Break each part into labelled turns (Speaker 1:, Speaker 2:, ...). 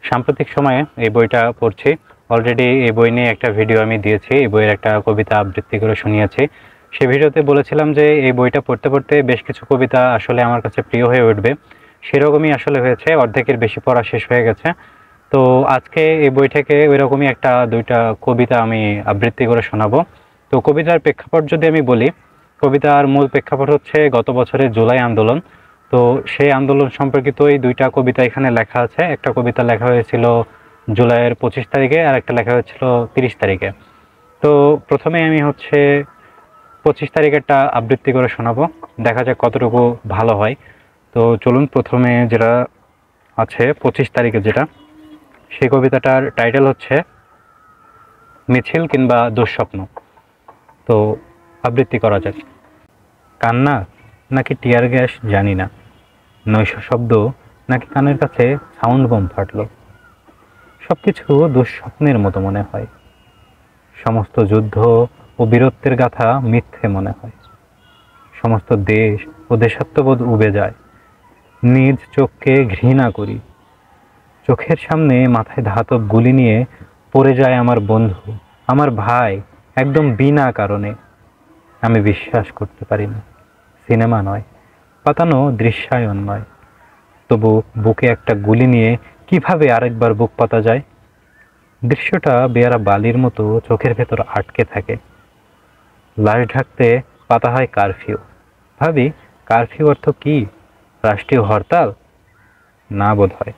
Speaker 1: সাম্প্রতিক সময়ে এই বইটা পড়ছি। অলরেডি এই বই নিয়ে একটা ভিডিও আমি দিয়েছি, এই বইয়ের একটা কবিতা আবৃত্তি করে শুনিয়েছি। সেই ভিডিওতে বলেছিলাম যে এই বইটা পড়তে পড়তে বেশ কিছু কবিতা আসলে আমার কাছে প্রিয় হয়ে উঠবে। সেরকমই আসলে হয়েছে, অর্ধেকের বেশি পড়া শেষ হয়ে গেছে। তো আজকে এই বই থেকে ওইরকমই একটা দুইটা কবিতা আমি আবৃত্তি করে শোনাবো। তো কবিতার প্রেক্ষাপট যদি আমি বলি, কবিতার মূল প্রেক্ষাপট হচ্ছে গত বছরের জুলাই আন্দোলন। তো সেই আন্দোলন সম্পর্কিত এই দুইটা কবিতা এখানে লেখা আছে। একটা কবিতা লেখা হয়েছিল জুলাইয়ের 25 তারিখে, আর একটা লেখা হয়েছিল 30 তারিখে। তো প্রথমে আমি হচ্ছে 25 তারিখেরটা আবৃত্তি করে শোনাবো, দেখা যাক কতটুকু ভালো হয়। তো চলুন, প্রথমে যেটা আছে 25 তারিখে যেটা, সেই কবিতাটার টাইটেল হচ্ছে মিছিল কিংবা দুঃস্বপ্ন। তো আবৃত্তি করা যাক। কান্না নাকি টিয়ার গ্যাস জানি না, নৈশ শব্দ নাকি কানের কাছে সাউন্ড বম ফাটলো, সবকিছু দুঃস্বপ্নের মতো মনে হয়। সমস্ত যুদ্ধ ও বীরত্বের গাথা মিথ্যে মনে হয়। সমস্ত দেশ ও দেশাত্মবোধ উবে যায়। নিজ চোখকে ঘৃণা করি। চোখের সামনে মাথায় ধাতব গুলি নিয়ে পড়ে যায় আমার বন্ধু, আমার ভাই, একদম বিনা কারণে। আমি বিশ্বাস করতে পারি না, সিনেমা নয়, পাতানো দৃশ্যায়ন নয়। তবু বুকে একটা গুলি নিয়ে কিভাবে আরেকবার বুক পাতা যায়? দৃশ্যটা বেয়ারা বালির মতো চোখের ভেতর আটকে থাকে। লাশ ঢাকতে পাতা হয় কারফিউ। ভাবি, কারফিউ অর্থ কি? রাষ্ট্রীয় হরতাল? না, বোধ হয়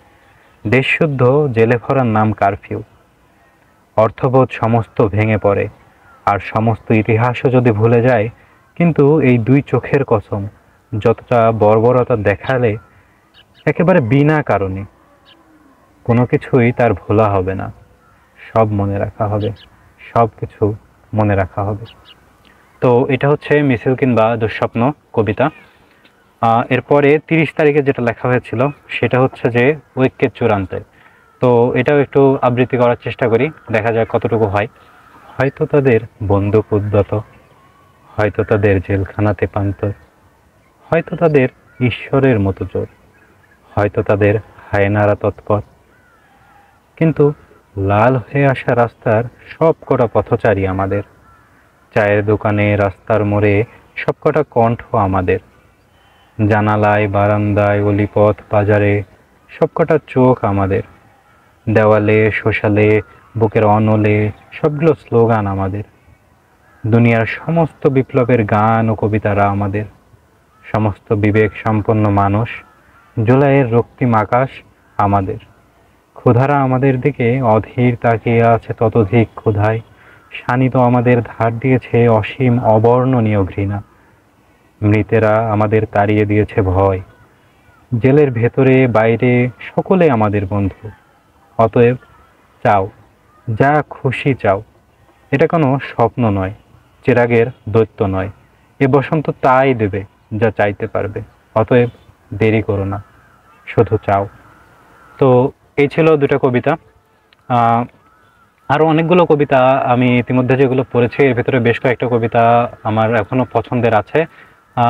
Speaker 1: দেশশুদ্ধ জেলে ভরার নাম কারফিউ। অর্থবোধ সমস্ত ভেঙে পড়ে, আর সমস্ত ইতিহাসও যদি ভুলে যায়। কিন্তু এই দুই চোখের কসম, যতটা বর্বরতা দেখালে একেবারে বিনা কারণে, কোনো কিছুই তার ভোলা হবে না। সব মনে রাখা হবে, সব কিছু মনে রাখা হবে। তো এটা হচ্ছে মিছিল কিংবা দুঃস্বপ্ন কবিতা। এরপরে 30 তারিখে যেটা লেখা হয়েছিল সেটা হচ্ছে যে ঐক্যের চূড়ান্তে। তো এটাও একটু আবৃত্তি করার চেষ্টা করি, দেখা যাক কতটুকু হয়। হয়তো তাদের বন্দুক উদ্যত, হয়তো তাদের জেলখানাতে পান্তর, হয়তো তাদের ঈশ্বরের মতো জোর, হয়তো তাদের হায়নারা তৎপর। কিন্তু লাল হয়ে আসা রাস্তার সব কটা পথচারী আমাদের। চায়ের দোকানে, রাস্তার মোড়ে সবকটা কণ্ঠ আমাদের। জানালায়, বারান্দায়, অলিপথ, বাজারে সবকটা চোখ আমাদের। দেওয়ালে, সোশ্যালে, বুকের অনলে সবগুলো স্লোগান আমাদের। দুনিয়ার সমস্ত বিপ্লবের গান ও কবিতারা আমাদের। সমস্ত বিবেক সম্পন্ন মানুষ, জুলাইয়ের রক্তিম আকাশ আমাদের। ক্ষুধারা আমাদের দিকে অধীর তাকিয়ে আছে ততোধিক ক্ষুধায়। শানিত আমাদের ধার দিয়েছে অসীম অবর্ণনীয় ঘৃণা। মৃতেরা আমাদের তাড়িয়ে দিয়েছে ভয়। জেলের ভেতরে বাইরে সকলে আমাদের বন্ধু। অতএব চাও, যা খুশি চাও। এটা কোনো স্বপ্ন নয়, চিরাগের দৈত্য নয়। এ বসন্ত তাই দেবে যা চাইতে পারবে। অতএব দেরি করো না, শুধু চাও। তো এই ছিল দুটো কবিতা। আরও অনেকগুলো কবিতা আমি ইতিমধ্যে যেগুলো পড়েছি, এর ভেতরে বেশ কয়েকটা কবিতা আমার এখনো পছন্দের আছে,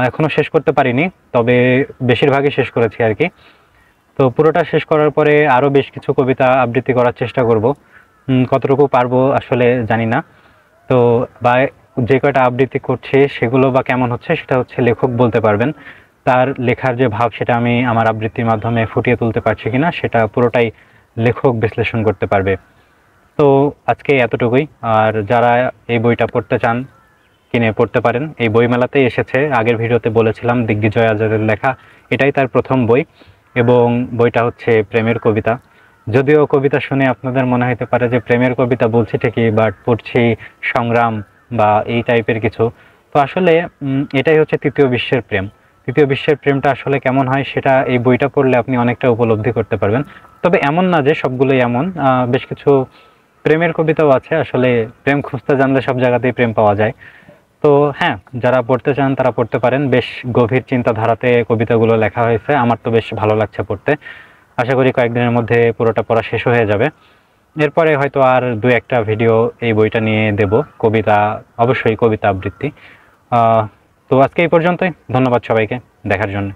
Speaker 1: এখনো শেষ করতে পারিনি, তবে বেশিরভাগই শেষ করেছি আর কি। তো পুরোটা শেষ করার পরে আরও বেশ কিছু কবিতা আবৃত্তি করার চেষ্টা করব। কতটুকু পারবো আসলে জানি না। তো বা যে কয়টা আবৃত্তি করছি সেগুলো বা কেমন হচ্ছে সেটা হচ্ছে লেখক বলতে পারবেন। তার লেখার যে ভাব সেটা আমি আমার আবৃত্তির মাধ্যমে ফুটিয়ে তুলতে পারছি কিনা সেটা পুরোটাই লেখক বিশ্লেষণ করতে পারবে। তো আজকে এতটুকুই। আর যারা এই বইটা পড়তে চান, কিনে পড়তে পারেন। এই বইমেলাতেই এসেছে, আগের ভিডিওতে বলেছিলাম দিগ্বিজয় আজাদের লেখা, এটাই তার প্রথম বই। এবং বইটা হচ্ছে প্রেমের কবিতা। যদিও কবিতা শুনে আপনাদের মনে হতে পারে যে প্রেমের কবিতা বলছি ঠিকই, বাট পড়ছি সংগ্রাম বা এই টাইপের কিছু। তো আসলে এটাই হচ্ছে তৃতীয় বিশ্বের প্রেম। তৃতীয় বিশ্বের প্রেমটা আসলে কেমন হয় সেটা এই বইটা পড়লে আপনি অনেকটা উপলব্ধি করতে পারবেন। তবে এমন না যে সবগুলোই এমন, বেশ কিছু প্রেমের কবিতাও আছে। আসলে প্রেম খুঁজতে জানলে সব জায়গাতেই প্রেম পাওয়া যায়। তো হ্যাঁ, যারা পড়তে চান তারা পড়তে পারেন। বেশ গভীর চিন্তাধারাতে কবিতাগুলো লেখা হয়েছে, আমার তো বেশ ভালো লাগছে পড়তে। আশা করি কয়েকদিনের মধ্যে পুরোটা পড়া শেষ হয়ে যাবে। এরপরে হয়তো আর দু একটা ভিডিও এই বইটা নিয়ে দেব, কবিতা, অবশ্যই কবিতা আবৃত্তি। তো আজকে এই পর্যন্তই। ধন্যবাদ সবাইকে দেখার জন্য।